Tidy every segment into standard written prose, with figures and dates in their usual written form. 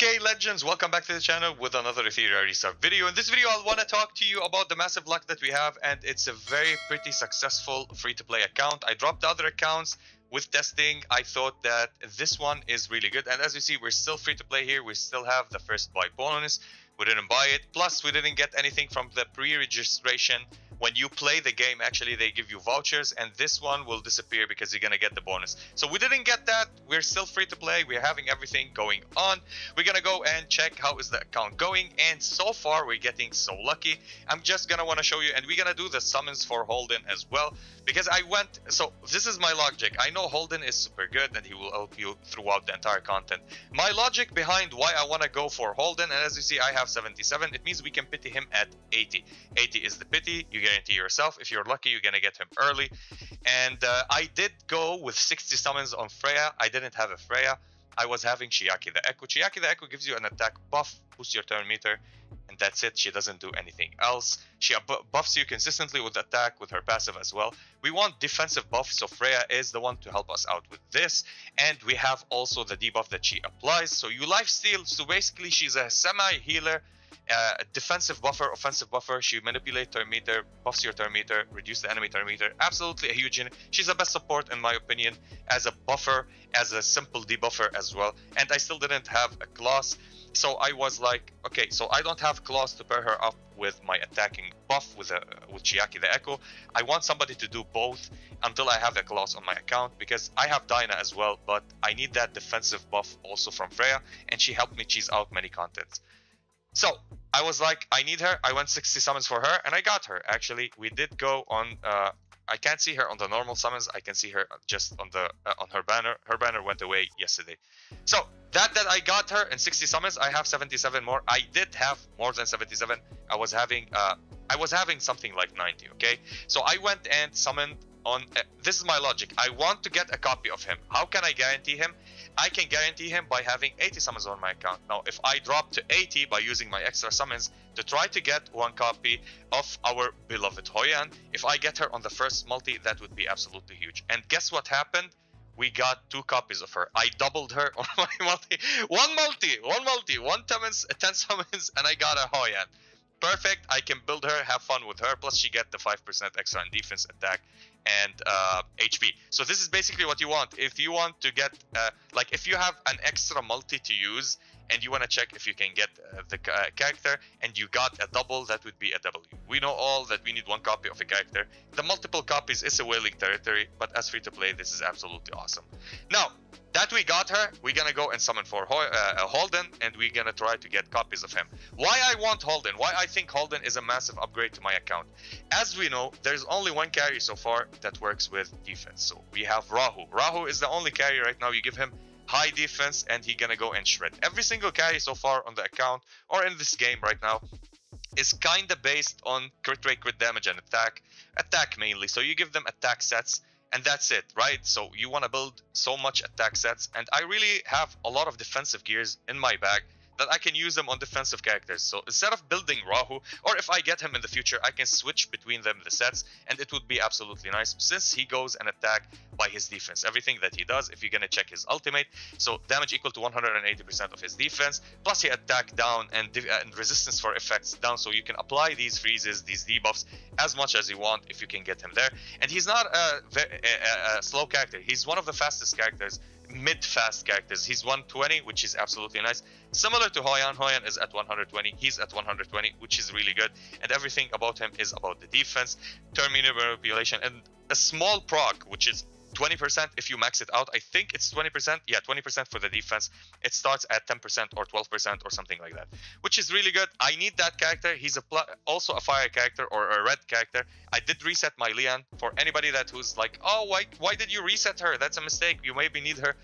Okay, legends, welcome back to the channel with another Etheria restart video. In this video, I want to talk to you about the massive luck that we have, and it's a very pretty successful free-to-play account. I dropped the other accounts with testing. I thought that this one is really good, and as you see, we're still free-to-play here. We still have the first buy bonus. We didn't buy it, plus we didn't get anything from the pre-registration. When you play the game, actually they give you vouchers, and this one will disappear because you're gonna get the bonus. So we didn't get that. We're still free to play. We're having everything going on. We're gonna go and check how is the account going, and so far we're getting so lucky. I'm just gonna want to show you, and we're gonna do the summons for Holden as well, because I went, so this is my logic. I know Holden is super good and he will help you throughout the entire content. My logic behind why I want to go for Holden, and as you see I have 77, it means we can pity him at 80. 80 is the pity. You guarantee yourself. If you're lucky, you're gonna get him early. And I did go with 60 summons on Freya. I didn't have a Freya. I was having Chiaki the Echo. Chiaki the Echo gives you an attack buff, boosts your turn meter, and that's it. She doesn't do anything else. She buffs you consistently with attack, with her passive as well. We want defensive buff, so Freya is the one to help us out with this. And we have also the debuff that she applies. So you lifesteal, so basically she's a semi-healer, defensive buffer, offensive buffer. She manipulates turn meter, buffs your turn meter, reduce the enemy turn meter. Absolutely a huge unit. She's the best support in my opinion, as a buffer, as a simple debuffer as well. And I still didn't have a class, so I was like, okay, so I don't have class to pair her up with my attacking buff with Chiaki the Echo. I want somebody to do both until I have a class on my account, because I have Dinah as well, but I need that defensive buff also from Freya, and she helped me cheese out many contents. So I was like, I need her. I went 60 summons for her, and I got her. Actually, we did go on. I can't see her on the normal summons. I can see her just on the on her banner. Her banner went away yesterday. So that I got her in 60 summons. I have 77 more. I did have more than 77. I was having something like 90. Okay, so I went and summoned on. This is my logic. I want to get a copy of him. How can I guarantee him? I can guarantee him by having 80 summons on my account. Now, if I drop to 80 by using my extra summons to try to get one copy of our beloved Hoyan, if I get her on the first multi, that would be absolutely huge. And guess what happened? We got 2 copies of her. I doubled her on my multi. One 10 summons, and I got a Hoyan. Perfect. I can build her, have fun with her. Plus, she get the 5% extra in defense, attack, and HP. So this is basically what you want. If you want to get, like, if you have an extra multi to use, and you want to check if you can get the character, and you got a double, that would be a W. We know all that we need 1 copy of a character. The multiple copies is a whaling territory, but as free to play, this is absolutely awesome. Now that we got her, we're gonna go and summon for Holden, and we're gonna try to get copies of him. Why I want Holden, why I think Holden is a massive upgrade to my account. As we know, there's only 1 carry so far that works with defense. So we have Rahu. Rahu is the only carry right now. You give him high defense and he gonna go and shred. Every single carry so far on the account or in this game right now is kinda based on crit rate, crit damage, and attack mainly. So you give them attack sets, and that's it, right? So you want to build so much attack sets, and I really have a lot of defensive gears in my bag that I can use them on defensive characters. So instead of building Rahu, or if I get him in the future, I can switch between them the sets, and it would be absolutely nice, since he goes and attack by his defense. Everything that he does, if you're gonna check his ultimate, so damage equal to 180% of his defense, plus he attack down, and resistance for effects down, so you can apply these freezes, these debuffs as much as you want if you can get him there. And he's not a slow character. He's one of the fastest characters, mid-fast characters. He's 120, which is absolutely nice. Similar to Hoyan. Hoyan is at 120. He's at 120, which is really good. And everything about him is about the defense, turn meter manipulation, and a small proc, which is 20% if you max it out. I think it's 20%. Yeah, 20% for the defense. It starts at 10% or 12% or something like that, which is really good. I need that character. He's also a fire character or a red character. I did reset my Leon. For anybody who's like, oh, why did you reset her? That's a mistake. You maybe need her.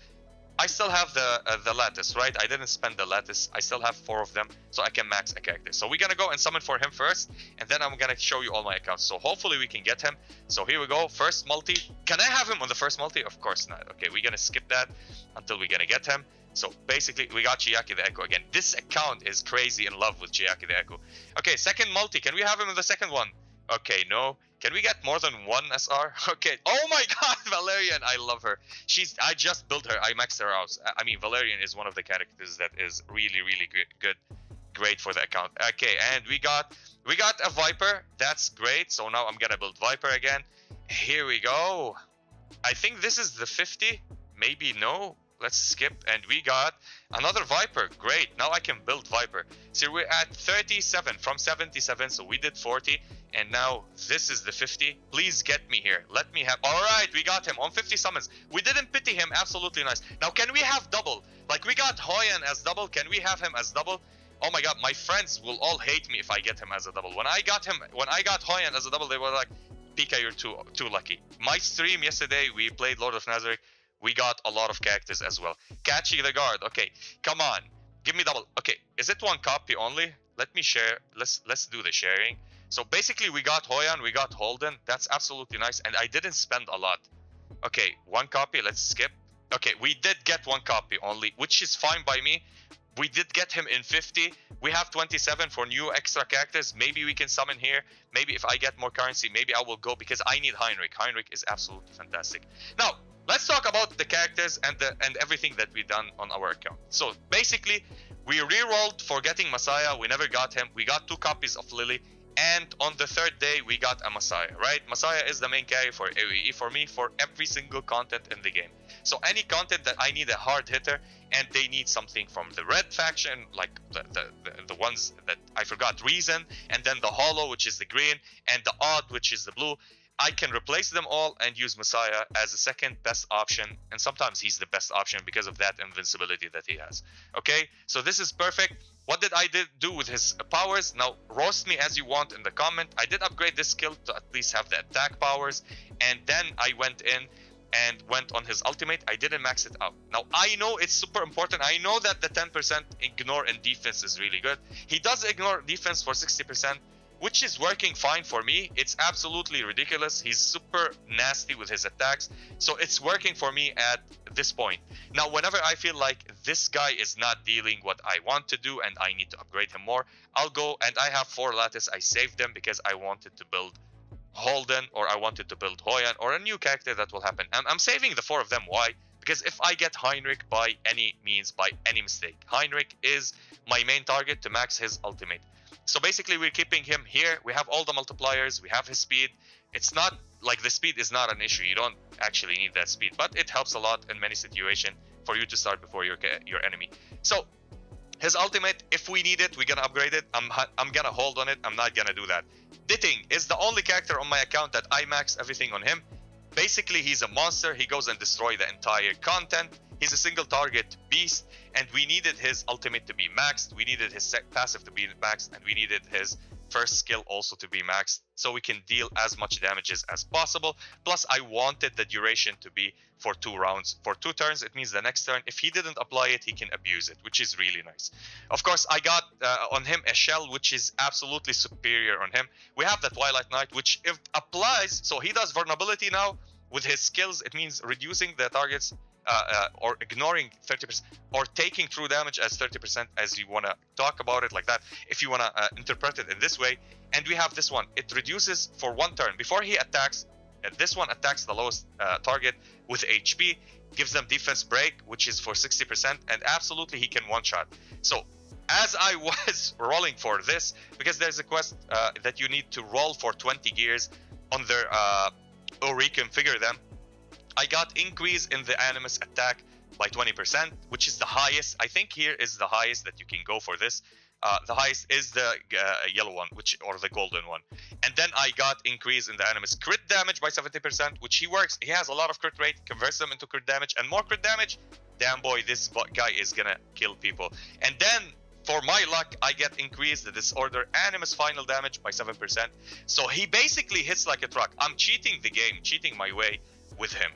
I still have the lattice, right? I didn't spend the lattice. I still have 4 of them, so I can max a character. So we're gonna go and summon for him first, and then I'm gonna show you all my accounts. So hopefully we can get him. So here we go. First multi. Can I have him on the first multi? Of course not. Okay, we're gonna skip that until we're gonna get him. So basically, we got Chiaki the Echo again. This account is crazy in love with Chiaki the Echo. Okay, second multi. Can we have him in the second one? Okay, no. Can we get more than one SR? Okay. Oh my god, Valerian, I love her. I just built her. I maxed her out. I mean, Valerian is one of the characters that is really, really good. Great for the account. Okay, and we got a Viper. That's great. So now I'm gonna build Viper again. Here we go. I think this is the 50. Maybe no. Let's skip. And we got another Viper. Great. Now I can build Viper. So we're at 37 from 77. So we did 40. And now this is the 50. Please get me here. Let me have... Alright, we got him on 50 summons. We didn't pity him. Absolutely nice. Now can we have double? Like we got Holden as double. Can we have him as double? Oh my god, my friends will all hate me if I get him as a double. When I got Holden as a double, they were like, Pika, you're too lucky. My stream yesterday, we played Lord of Nazareth. We got a lot of characters as well. Catching the guard. Okay, come on. Give me double. Okay, is it one copy only? Let me share. Let's do the sharing. So basically, we got Holden, we got Holden. That's absolutely nice. And I didn't spend a lot. Okay, one copy. Let's skip. Okay, we did get one copy only, which is fine by me. We did get him in 50. We have 27 for new extra characters. Maybe we can summon here. Maybe if I get more currency, maybe I will go because I need Heinrich. Heinrich is absolutely fantastic. Now, let's talk about the characters and everything that we've done on our account. So basically, we re-rolled for getting Messiah. We never got him. We got 2 copies of Lily. And on the 3rd day, we got a Messiah, right? Messiah is the main carry for AoE for me for every single content in the game. So any content that I need a hard hitter and they need something from the red faction, like the ones that I forgot, Reason, and then the Hollow, which is the green, and the Odd, which is the blue, I can replace them all and use Messiah as the second best option. And sometimes he's the best option because of that invincibility that he has. Okay, so this is perfect. What did I do with his powers? Now, roast me as you want in the comment. I did upgrade this skill to at least have the attack powers. And then I went in and went on his ultimate. I didn't max it out. Now, I know it's super important. I know that the 10% ignore in defense is really good. He does ignore defense for 60%. Which is working fine for me. It's absolutely ridiculous. He's super nasty with his attacks. So it's working for me at this point. Now, whenever I feel like this guy is not dealing what I want to do and I need to upgrade him more, I'll go and I have 4 lattice. I saved them because I wanted to build Holden or I wanted to build Hoyan or a new character that will happen. I'm saving the 4 of them. Why? Because if I get Heinrich by any means, by any mistake, Heinrich is my main target to max his ultimate. So basically, we're keeping him here. We have all the multipliers. We have his speed. It's not like the speed is not an issue. You don't actually need that speed, but it helps a lot in many situations for you to start before your enemy. So his ultimate, if we need it, we're gonna upgrade it. I'm gonna hold on it. I'm not gonna do that. Ditting is the only character on my account that I max everything on him. Basically, he's a monster. He goes and destroys the entire content. He's a single target beast, and we needed his ultimate to be maxed. We needed his passive to be maxed, and we needed his first skill also to be maxed, so we can deal as much damages as possible. Plus, I wanted the duration to be for 2 rounds. For 2 turns, it means the next turn, if he didn't apply it, he can abuse it, which is really nice. Of course, I got on him a shell, which is absolutely superior on him. We have the Twilight Knight, which if applies, so he does vulnerability now. With his skills, it means reducing the targets or ignoring 30% or taking true damage as 30%, as you want to talk about it like that, if you want to interpret it in this way. And we have this one. It reduces for 1 turn before he attacks. This one attacks the lowest target with HP, gives them defense break, which is for 60%, and absolutely he can one-shot. So as I was rolling for this, because there's a quest that you need to roll for 20 gears on their or reconfigure them, I got increase in the Animus attack by 20%, which is the highest. I think here is the highest that you can go for this. The highest is the yellow one, or the golden one. And then I got increase in the Animus crit damage by 70%, which he works. He has a lot of crit rate, converts them into crit damage, and more crit damage. Damn boy, this guy is gonna kill people. And then, for my luck, I get increased the Disorder Animus final damage by 7%. So he basically hits like a truck. I'm cheating the game, cheating my way with him.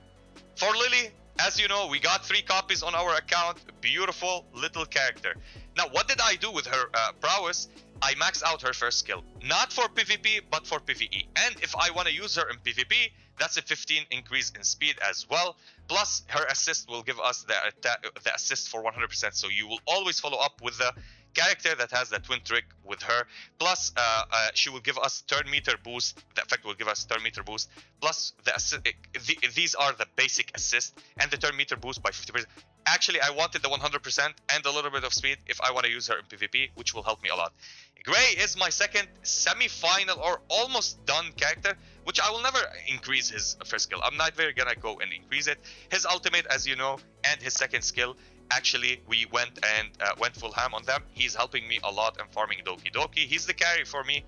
For Lily, as you know, we got 3 copies on our account. Beautiful little character. Now, what did I do with her prowess? I maxed out her first skill. Not for PvP, but for PvE. And if I want to use her in PvP, that's a 15 increase in speed as well. Plus, her assist will give us the assist for 100%. So you will always follow up with the character that has that twin trick with her. Plus, she will give us turn meter boost. The effect will give us turn meter boost. Plus, these are the basic assist and the turn meter boost by 50%. Actually, I wanted the 100% and a little bit of speed if I want to use her in PvP, which will help me a lot. Gray is my second semi-final or almost done character, which I will never increase his first skill. I'm not very gonna go and increase it. His ultimate, as you know, and his second skill, actually, we went full ham on them. He's helping me a lot in farming Doki Doki. He's the carry for me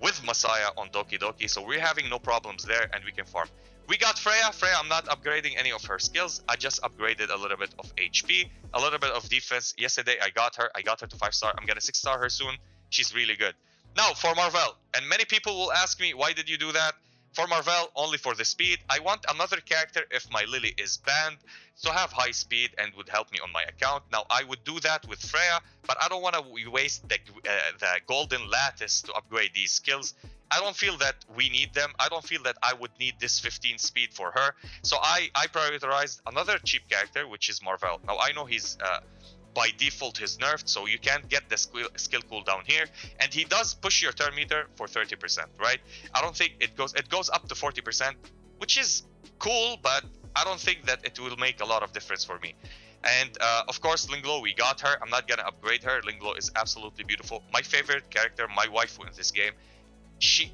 with Messiah on Doki Doki, so we're having no problems there, and we can farm. We got Freya. Freya, I'm not upgrading any of her skills. I just upgraded a little bit of HP, a little bit of defense. Yesterday, I got her to 5-star. I'm gonna 6-star her soon. She's really good. Now, for Marvel, and many people will ask me, why did you do that? For Marvel, only for the speed. I want another character if my Lily is banned to have high speed and would help me on my account. Now, I would do that with Freya, but I don't want to waste the golden lattice to upgrade these skills. I don't feel that we need them. I don't feel that I would need this 15 speed for her. So I prioritized another cheap character, which is Marvel. Now, I know he's by default he's nerfed, so you can't get the skill cooldown here, and he does push your turn meter for 30%, right? I don't think it goes up to 40%, which is cool, but I don't think that it will make a lot of difference for me. And of course, Linglo, we got her. I'm not gonna upgrade her. Linglo is absolutely beautiful. My favorite character, my waifu in this game.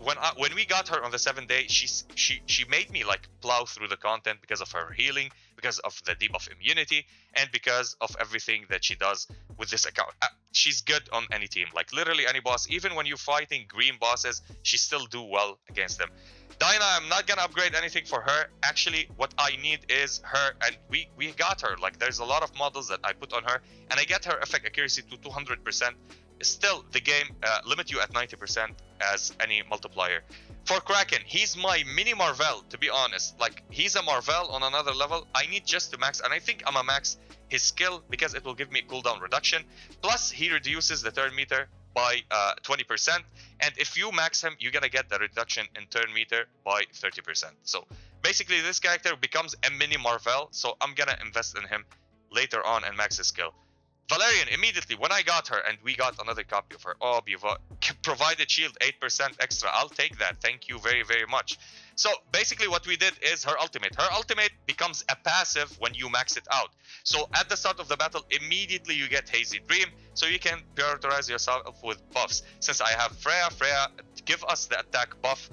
When we got her on the 7th day, she made me like plow through the content because of her healing, because of the debuff immunity, and because of everything that she does with this account. She's good on any team, like literally any boss. Even when you're fighting green bosses, she still do well against them. Dinah, I'm not gonna upgrade anything for her. Actually, what I need is her, and we got her. Like, there's a lot of models that I put on her, and I get her effect accuracy to 200%. Still, the game limit you at 90% as any multiplier. For Kraken, he's my mini Marvel, to be honest. Like, he's a Marvel on another level. I need just to max, and I think I'm a max his skill because it will give me cooldown reduction. Plus, he reduces the turn meter by 20%. And if you max him, you're gonna get the reduction in turn meter by 30%. So basically, this character becomes a mini Marvel. So I'm gonna invest in him later on and max his skill. Valerian, immediately when I got her, and we got another copy of her. Oh, Biva, provided shield 8% extra. I'll take that. Thank you very, very much. So basically what we did is her ultimate. Her ultimate becomes a passive when you max it out. So at the start of the battle, immediately you get Hazy Dream. So you can prioritize yourself with buffs. Since I have Freya, give us the attack buff.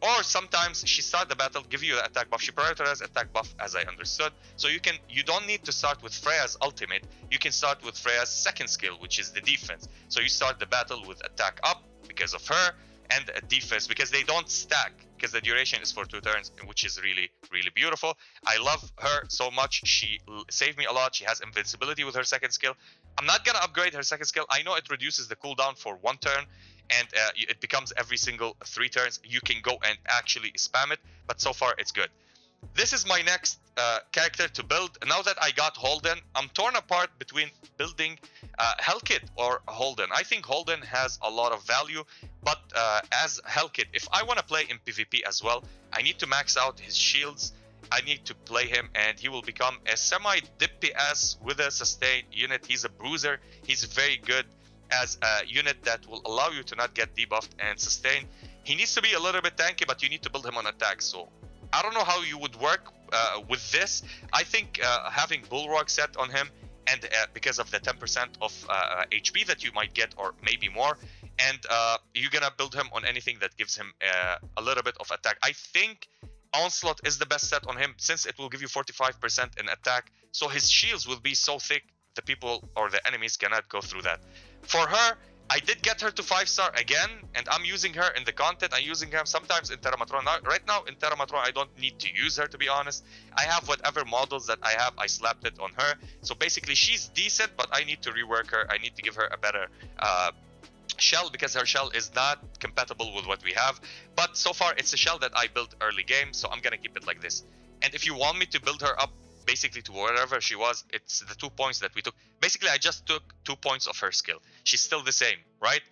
Or sometimes she start the battle, give you the attack buff. She prioritizes attack buff, as I understood. So you don't need to start with Freya's ultimate. You can start with Freya's second skill, which is the defense. So you start the battle with attack up because of her, and defense because they don't stack, because the duration is for 2 turns, which is really, really beautiful. I love her so much. She saved me a lot. She has invincibility with her second skill. I'm not gonna upgrade her second skill. I know it reduces the cooldown for 1 turn, and it becomes every single 3 turns. You can go and actually spam it, but so far it's good. This is my next character to build. Now that I got Holden, I'm torn apart between building Hellkit or Holden. I think Holden has a lot of value, but as Hellkit, if I want to play in PvP as well, I need to max out his shields. I need to play him, and he will become a semi-DPS with a sustained unit. He's a bruiser. He's very good as a unit that will allow you to not get debuffed and sustained. He needs to be a little bit tanky, but you need to build him on attack. So I don't know how you would work with this. I think having Bulwark set on him, and because of the 10% of HP that you might get, or maybe more, and you're gonna build him on anything that gives him a little bit of attack. I think Onslaught is the best set on him, since it will give you 45% in attack. So his shields will be so thick, the people or the enemies cannot go through that. For her, I did get her to 5-star again, and I'm using her in the content. I'm using her sometimes in Terra Matron. Right now in Terra Matron, I don't need to use her, to be honest. I have whatever models that I have, I slapped it on her. So basically, she's decent, but I need to rework her. I need to give her a better shell, because her shell is not compatible with what we have. But so far, it's a shell that I built early game, so I'm gonna keep it like this. And if you want me to build her up basically to wherever she was, it's the 2 points that we took. Basically, I just took 2 points of her skill. She's still the same, right?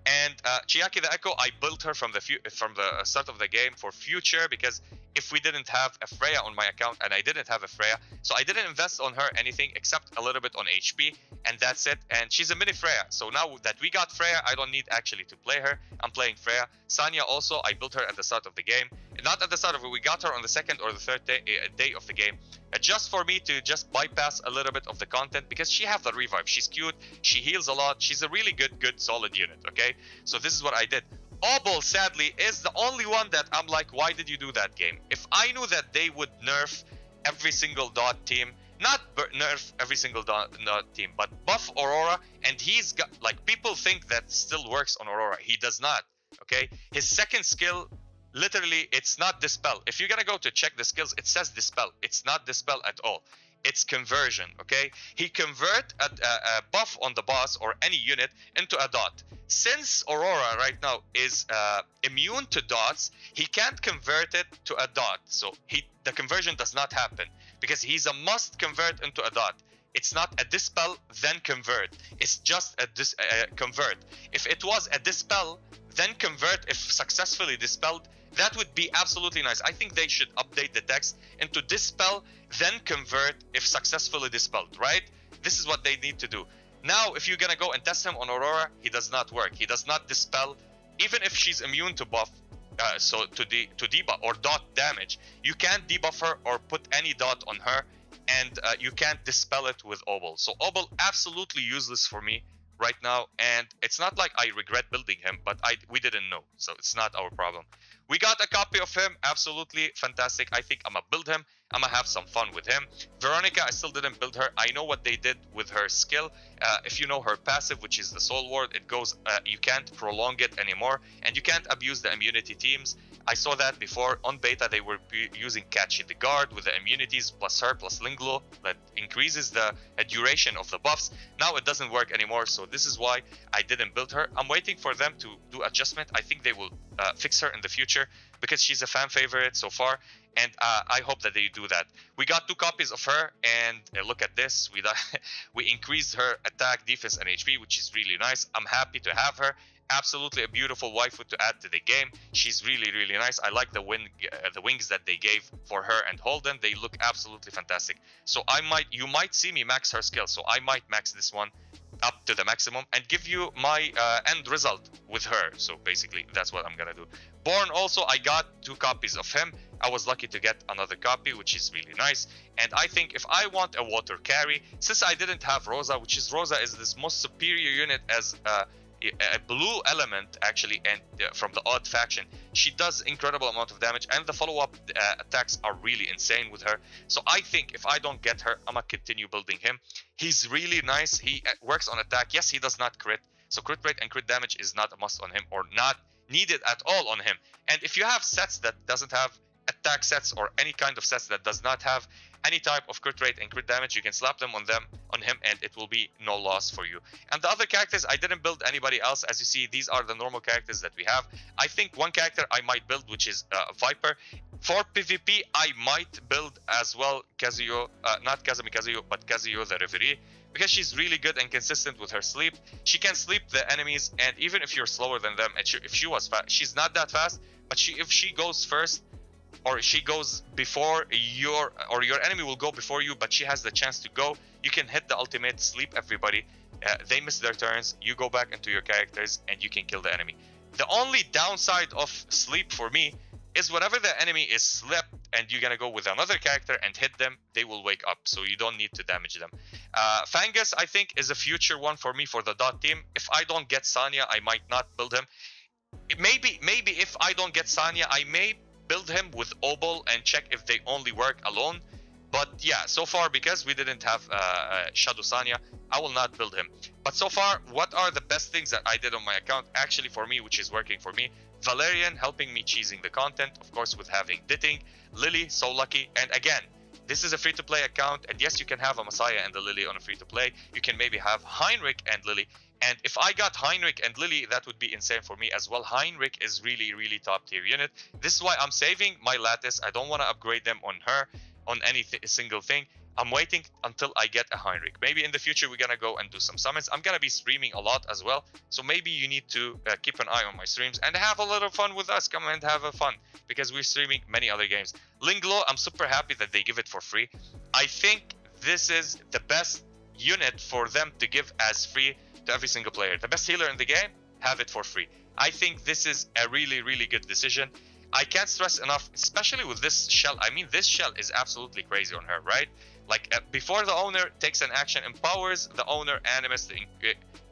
And Chiaki the Echo, I built her from the start of the game for future, because if we didn't have a Freya on my account, and I didn't have a Freya. So I didn't invest on her anything except a little bit on HP, and that's it. And she's a mini Freya. So now that we got Freya, I don't need actually to play her. I'm playing Freya. Sanya also, I built her at the start of the game. Not at the start of it, we got her on the second or the third day of the game. Just for me to just bypass a little bit of the content, because she has the revive. She's cute, she heals a lot, she's a really good solid unit, okay? So this is what I did. Obol, sadly, is the only one that I'm like, why did you do that, game? If I knew that they would nerf every single dot team, not nerf every single dot team, but buff Aurora, and he's got, like, people think that still works on Aurora. He does not, okay? His second skill, literally, it's not Dispel. If you're gonna go to check the skills, it says Dispel. It's not Dispel at all. It's conversion, okay? He convert a buff on the boss or any unit into a dot. Since Aurora right now is immune to dots, he can't convert it to a dot. So the conversion does not happen because he's a must convert into a dot. It's not a dispel, then convert. It's just a convert. If it was a dispel, then convert if successfully dispelled, that would be absolutely nice. I think they should update the text into dispel, then convert if successfully dispelled, right? This is what they need to do. Now, if you're gonna go and test him on Aurora, he does not work. He does not dispel, even if she's immune to buff, so to debuff or dot damage. You can't debuff her or put any dot on her, and you can't dispel it with Obol. So Obol absolutely useless for me right now, and it's not like I regret building him, but we didn't know, so it's not our problem. We got a copy of him, absolutely fantastic. I think I'm gonna build him. I'm gonna have some fun with him. Veronica, I still didn't build her. I know what they did with her skill. If you know her passive, which is the Soul Ward, it goes, you can't prolong it anymore, and you can't abuse the immunity teams. I saw that before. On beta, they were using Catchy the Guard with the immunities plus her plus Linglo that increases the duration of the buffs. Now it doesn't work anymore, so this is why I didn't build her. I'm waiting for them to do adjustment. I think they will fix her in the future because she's a fan favorite so far, and I hope that they do that. We got 2 copies of her, and look at this. We increased her attack, defense, and HP, which is really nice. I'm happy to have her. Absolutely a beautiful waifu to add to the game. She's really, really nice. I like the wings that they gave for her and Holden. They look absolutely fantastic. So you might see me max her skill. So I might max this one up to the maximum and give you my end result with her. So basically, that's what I'm gonna do. Born also, I got 2 copies of him. I was lucky to get another copy, which is really nice. And I think if I want a water carry, since I didn't have Rosa, Rosa is this most superior unit as a blue element actually, and from the odd faction, she does incredible amount of damage, and the follow-up attacks are really insane with her. So I think if I don't get her, I'm gonna continue building him. He's really nice. He works on attack. Yes, he does not crit, so crit rate and crit damage is not a must on him, or not needed at all on him. And if you have sets that doesn't have attack sets, or any kind of sets that does not have any type of crit rate and crit damage, you can slap them on him, and it will be no loss for you. And the other characters, I didn't build anybody else. As you see, these are the normal characters that we have. I think one character I might build, which is Viper. For PvP, I might build as well Kazuyo, not Kazumi Kazuyo, but Kazuyo the Reverie, because she's really good and consistent with her sleep. She can sleep the enemies, and even if you're slower than them, and if she was fast, she's not that fast, but if she goes first, or she goes before your enemy will go before you, but she has the chance to go, you can hit the ultimate, sleep everybody, they miss their turns, you go back into your characters, and you can kill the enemy. The only downside of sleep for me is whenever the enemy is slept and you're gonna go with another character and hit them, they will wake up, so you don't need to damage them. Fangus, I think, is a future one for me for the dot team. If I don't get Sanya, I might not build him. Maybe if I don't get Sanya, I may build him with Obol and check if they only work alone. But yeah, so far, because we didn't have Shadow Sanya, I will not build him. But so far, what are the best things that I did on my account actually for me, which is working for me? Valerian helping me cheesing the content, of course, with having Ditting. Lily, so lucky. And again, this is a free-to-play account, and yes, you can have a Messiah and a Lily on a free-to-play. You can maybe have Heinrich and Lily. And if I got Heinrich and Lily, that would be insane for me as well. Heinrich is really, really top tier unit. This is why I'm saving my Lattice. I don't want to upgrade them on her, on any single thing. I'm waiting until I get a Heinrich. Maybe in the future we're gonna go and do some summons. I'm gonna be streaming a lot as well, so maybe you need to keep an eye on my streams and have a little fun with us. Come and have a fun, because we're streaming many other games. Linglo, I'm super happy that they give it for free. I think this is the best unit for them to give as free to every single player. The best healer in the game, have it for free. I think this is a really, really good decision. I can't stress enough, especially with this shell. I mean, this shell is absolutely crazy on her, right? Like, before the owner takes an action, empowers the owner animus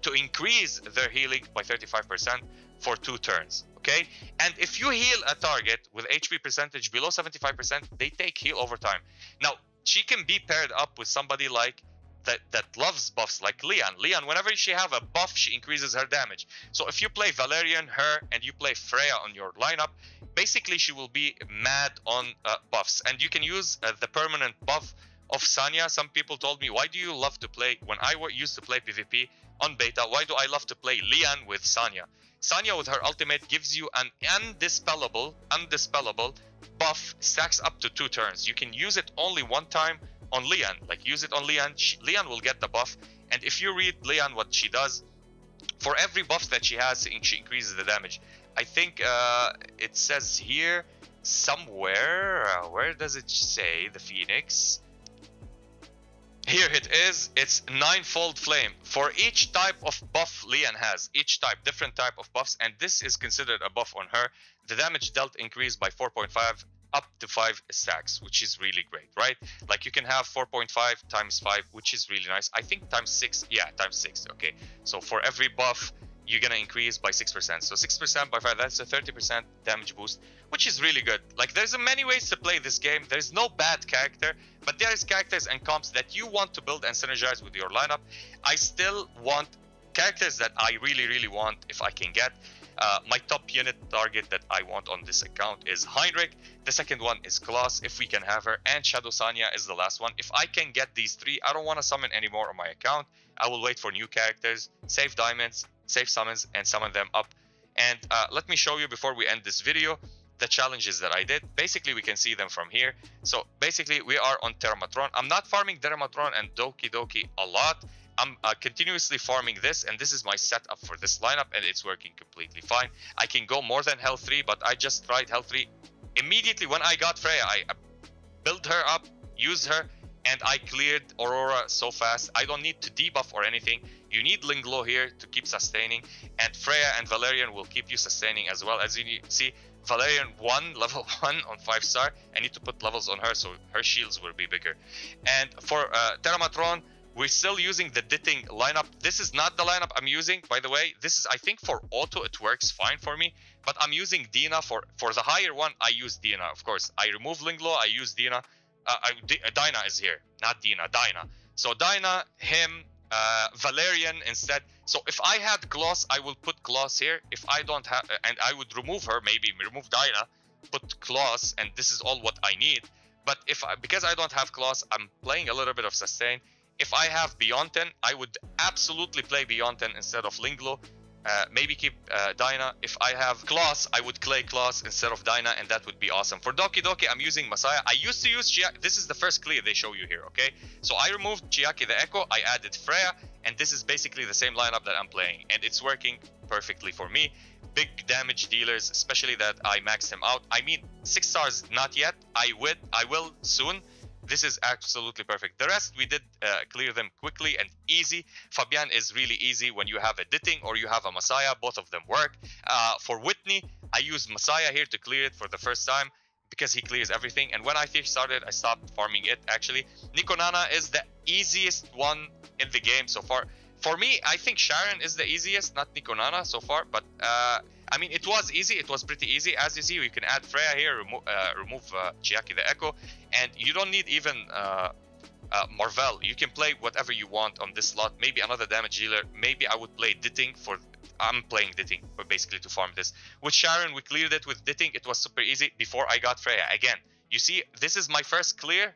to increase their healing by 35% for 2 turns, okay? And if you heal a target with HP percentage below 75%, they take heal over time. Now, she can be paired up with somebody like that loves buffs, like Leon. Leon, whenever she have a buff, she increases her damage. So if you play Valerian, her, and you play Freya on your lineup, basically she will be mad on buffs. And you can use the permanent buff of Sanya. Some people told me, why do you love to play, when I used to play PvP on beta, why do I love to play Leon with Sanya? Sanya with her ultimate gives you an undispellable buff, stacks up to 2 turns. You can use it only one time on Leon. Like, use it on Leon. Leon will get the buff. And if you read Leon, what she does, for every buff that she has, she increases the damage. I think it says here somewhere, where does it say the Phoenix? Here it is. It's 9-fold flame for each type of buff Leon has. Each type, different type of buffs, and this is considered a buff on her. The damage dealt increased by 4.5 up to 5 stacks, which is really great, right? Like, you can have 4.5 times 5, which is really nice. I think times 6, yeah, times 6, okay. So for every buff, you're gonna increase by 6%. So 6% by 5, that's a 30% damage boost, which is really good. Like, there's many ways to play this game. There's no bad character, but there's characters and comps that you want to build and synergize with your lineup. I still want characters that I really, really want if I can get. My top unit target that I want on this account is Heinrich. The second one is Klaus, if we can have her, and Shadow Sanya is the last one. If I can get these 3, I don't want to summon anymore on my account. I will wait for new characters, save diamonds, save summons, and summon them up. And let me show you, before we end this video, the challenges that I did. Basically, we can see them from here. So basically, we are on Terramatron. I'm not farming Terramatron and Doki Doki a lot. I'm continuously farming this, and this is my setup for this lineup, and it's working completely fine. I can go more than Hell 3, but I just tried Hell 3. Immediately when I got Freya, I built her up, used her, and I cleared Aurora so fast. I don't need to debuff or anything. You need Linglo here to keep sustaining, and Freya and Valerian will keep you sustaining as well. As you see, Valerian 1, level 1 on 5-star. I need to put levels on her, so her shields will be bigger. And for Terramatron, we're still using the Ditting lineup. This is not the lineup I'm using, by the way. This is, I think, for auto, it works fine for me. But I'm using Dina for the higher one. I use Dina, of course. I remove Linglo, I use Dina. Dinah is here, not Dina, Dinah. So Dinah, him, Valerian instead. So if I had Gloss, I will put Gloss here. If I don't have, and I would remove her, maybe remove Dinah, put Gloss, and this is all what I need. But because I don't have Gloss, I'm playing a little bit of Sustain. If I have Beyonten, I would absolutely play Beyonten instead of Linglo. Maybe keep Dinah. If I have Klaus, I would play Klaus instead of Dinah, and that would be awesome. For Doki Doki, I'm using Messiah. I used to use Chiaki. This is the first clear they show you here, okay? So I removed Chiaki the Echo, I added Freya, and this is basically the same lineup that I'm playing, and it's working perfectly for me. Big damage dealers, especially that I maxed him out. I mean, 6 stars, not yet. I will soon. This is absolutely perfect. The rest, we did clear them quickly and easy. Fabian is really easy when you have a Ditting or you have a Messiah. Both of them work. For Whitney, I used Messiah here to clear it for the first time because he clears everything. And when I first started, I stopped farming it, actually. Nico Nana is the easiest one in the game so far. For me, I think Sharon is the easiest, not Nico Nana so far. But, I mean, it was easy. It was pretty easy. As you see, you can add Freya here, remove Chiaki the Echo. And you don't need even Marvel. You can play whatever you want on this slot. Maybe another damage dealer. Maybe I would play Ditting for... I'm playing Ditting, but basically to farm this. With Sharon, we cleared it with Ditting. It was super easy before I got Freya. Again, you see, this is my first clear.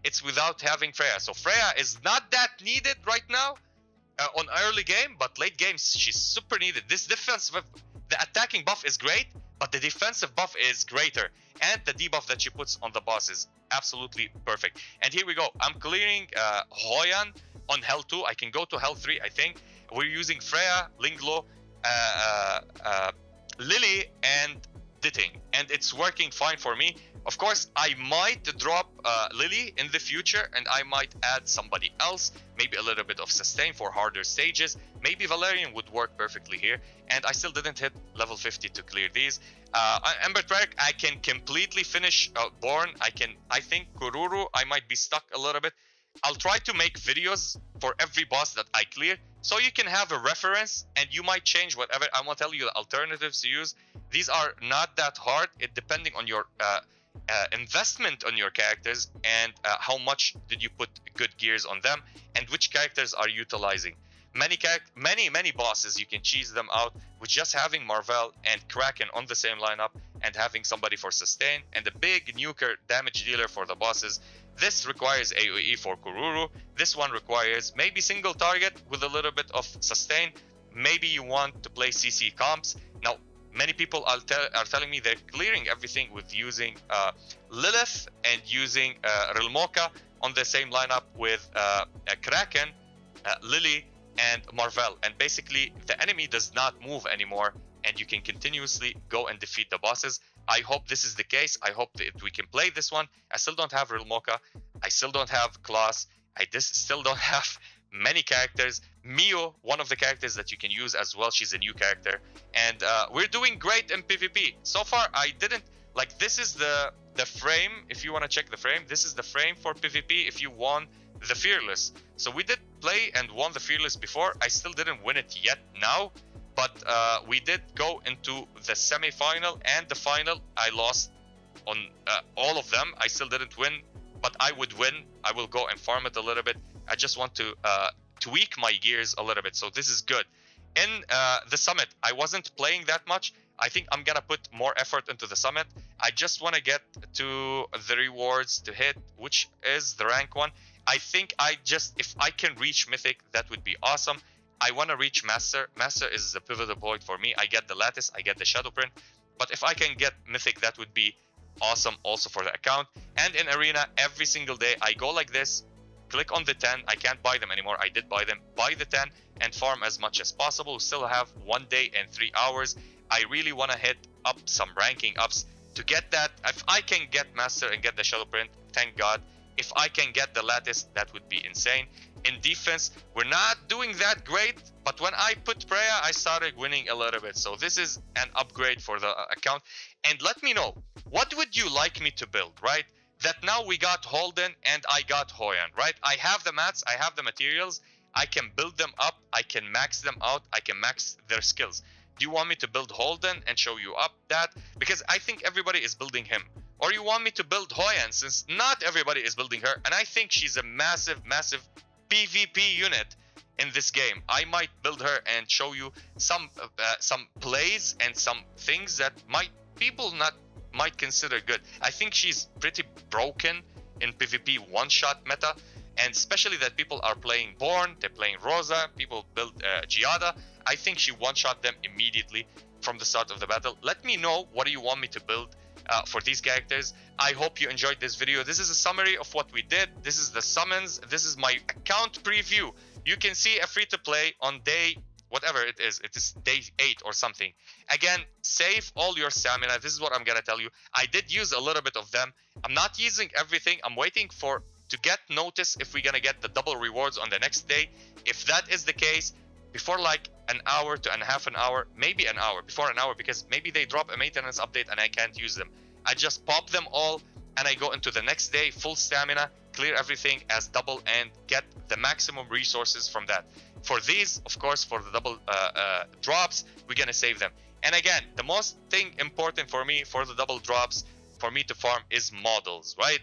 It's without having Freya. So Freya is not that needed right now on early game, but late games, she's super needed. This defense, the attacking buff is great, but the defensive buff is greater, and the debuff that she puts on the boss is absolutely perfect. And here we go. I'm clearing Hoyan on Hell 2. I can go to Hell 3, I think. We're using Freya, Linglo, Lily, and Ditting, and it's working fine for me. Of course, I might drop Lily in the future, and I might add somebody else, maybe a little bit of sustain for harder stages. Maybe Valerian would work perfectly here, and I still didn't hit level 50 to clear these. Ember Trek, I can completely finish Born. I think Kururu, I might be stuck a little bit. I'll try to make videos for every boss that I clear, so you can have a reference, and you might change whatever. I will tell you the alternatives to use. These are not that hard, it depending on your investment on your characters, and how much did you put good gears on them, and which characters are utilizing. Many bosses, you can cheese them out with just having Marvel and Kraken on the same lineup, and having somebody for sustain, and a big nuker damage dealer for the bosses. This requires AoE for Kururu. This one requires maybe single target with a little bit of sustain. Maybe you want to play CC comps. Now, many people are telling me they're clearing everything with using Lilith and using Rilmoka on the same lineup with Kraken, Lily, and Marvel. And basically, the enemy does not move anymore, and you can continuously go and defeat the bosses. I hope this is the case. I hope that we can play this one. I still don't have Rilmoka. I still don't have Klaus. I still don't have many characters. Mio, one of the characters that you can use as well. She's a new character. And we're doing great in PvP. So far, I didn't... Like, this is the frame. If you want to check the frame, this is the frame for PvP if you won the Fearless. So we did play and won the Fearless before. I still didn't win it yet now. But we did go into the semi-final and the final. I lost on all of them. I still didn't win, but I would win. I will go and farm it a little bit. I just want to tweak my gears a little bit, so this is good. In the summit, I wasn't playing that much. I think I'm gonna put more effort into the summit. I just want to get to the rewards to hit, which is the rank 1. I think if I can reach Mythic, that would be awesome. I want to reach Master. Master is the pivotal point for me. I get the Lattice, I get the Shadow Print. But if I can get Mythic, that would be awesome also for the account. And in Arena, every single day, I go like this, click on the 10. I can't buy them anymore. I did buy them. Buy the 10 and farm as much as possible. We still have 1 day and 3 hours. I really want to hit up some ranking ups to get that. If I can get Master and get the Shadow Print, thank God. If I can get the Lattice, that would be insane. In defense, we're not doing that great, but when I put Freya, I started winning a little bit. So this is an upgrade for the account. And let me know, what would you like me to build, right? That now we got Holden and I got Hoyan, right? I have the mats, I have the materials. I can build them up, I can max them out, I can max their skills. Do you want me to build Holden and show you up that? Because I think everybody is building him. Or you want me to build Hoyan, since not everybody is building her. And I think she's a massive PvP unit in this game. I might build her and show you some plays and some things that people might consider good. I think she's pretty broken in PvP one-shot meta, and especially that people are playing Born, they're playing Rosa, people build Giada. I think she one-shot them immediately from the start of the battle. Let me know what do you want me to build for these characters. I hope you enjoyed this video. This is a summary of what we did. This is the summons. This is my account preview. You can see a free-to-play on day whatever it is. It is day 8 or something. Again, save all your stamina. This is what I'm gonna tell you. I did use a little bit of them. I'm not using everything. I'm waiting to get notice if we're gonna get the double rewards on the next day. If that is the case, before like an hour to half an hour, maybe an hour, before an hour, because maybe they drop a maintenance update and I can't use them. I just pop them all and I go into the next day, full stamina, clear everything as double and get the maximum resources from that. For these, of course, for the double drops, we're gonna save them. And again, the most thing important for me for the double drops, for me to farm, is models, right?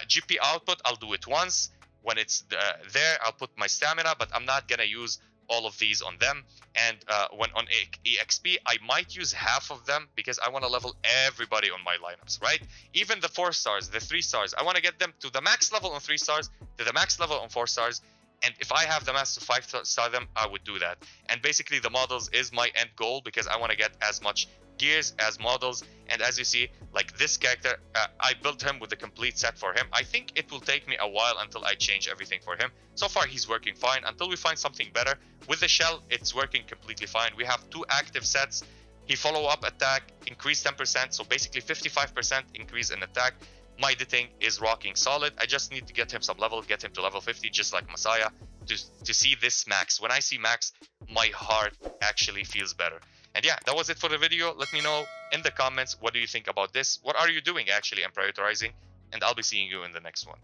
GP output, I'll do it once. When it's there, I'll put my stamina, but I'm not gonna use all of these on them. And when on EXP, I might use half of them because I want to level everybody on my lineups, right? Even the 4 stars, the 3 stars, I want to get them to the max level on 3 stars, to the max level on 4 stars, And if I have the mass to 5-star them, I would do that. And basically the models is my end goal, because I want to get as much gears as models. And as you see, like this character, I built him with a complete set for him. I think it will take me a while until I change everything for him. So far he's working fine until we find something better. With the shell, it's working completely fine. We have 2 active sets. He follow-up attack, increase 10%, so basically 55% increase in attack. My editing is rocking solid. I just need to get him some level, get him to level 50, just like Messiah, to see this max. When I see max, my heart actually feels better. And yeah, that was it for the video. Let me know in the comments, what do you think about this? What are you doing actually and prioritizing? And I'll be seeing you in the next one.